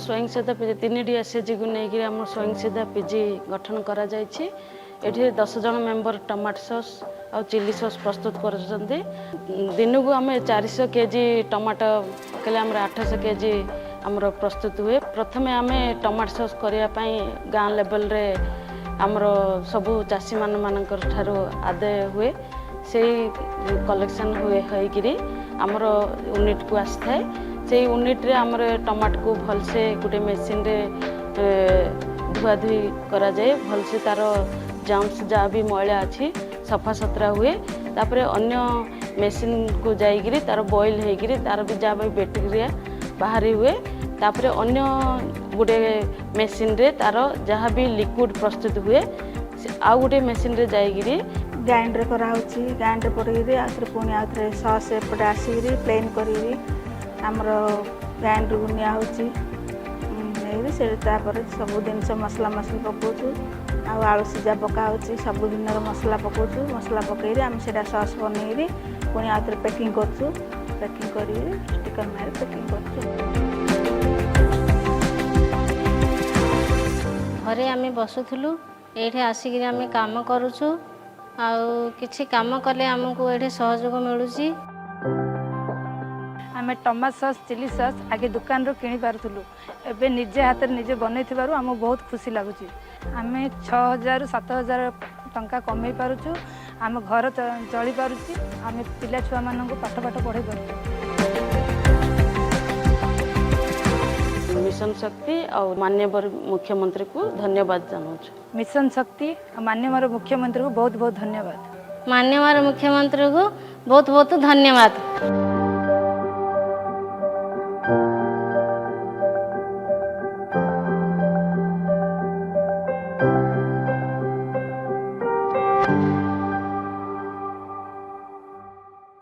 स्वयं सहायता PG 3टी SHG को लेकिन आम स्वयं सहायता पीजी गठन करा जायछि। एठी 10 जन मेंबर टमाटो सॉस और चिली सॉस प्रस्तुत कर दिन को आम 400 केजी टमाटो पकड़े आम 800 केजी आमर प्रस्तुत हुए। प्रथम आम टमाटो सॉस करने गाँ लेवल रे आमर सबू चाषी ठारो आदाय हुए से कलेक्शन हुए होइकिरी आमर यूनिट को आसी थाए। से यूनिट रे आमर टमाटो को भलसे गोटे मेसीन रे धुआ धुई करा जाए। भलसे तार जम्स जहाँ भी मैला अच्छी सफा सुतरा हुए। तापरे अन्य मेसीन को जाइकिरी तार बॉइल होइकिरी तार भी जहाँ भी बैक्टीरिया बाहरी हुए। तापरे अन्य गोटे मेसीन रे तार जहाँ भी लिक्विड प्रस्तुत हुए आ गोटे मेसीन रे जाइकिरी ग्राइंडर कराऊँगी। ग्राइंडर पड़े आउे पुणी आउे सस एपटे आसिक प्लेन करी आमर ग्राइंडर को निया से सब जिन मसला मसली पकाऊँ आलू सीजा पकाऊ सबुदिन मसला पकाऊँ। मसला पकई आम से सस बनई पुणी आउे पैकिंग करूँ। पैकिंग कर स्टिकर मारे पैकिंग कर घरे आम बसुलु ये आसिक आम कम करुचु किछि काम कले आमको ये सहयोग मिलूँ। आम टमाटो सॉस चिली सॉस आगे दुकान रो किनी पारुथुलु एबे निजे हाथ निजे बनै थिबारु आम बहुत खुशी लागुची। आम 6000 7000 टंका कमाई पारुछु। आम घर चली पारुची। आम पिला छुआ मानन को पाठ पाठ पढ़ाई पारुछु। मिशन शक्ति और माननीय मुख्यमंत्री को धन्यवाद जनाऊँ। मिशन शक्ति और माननीय मुख्यमंत्री को बहुत बहुत धन्यवाद। माननीय मुख्यमंत्री को बहुत बहुत धन्यवाद।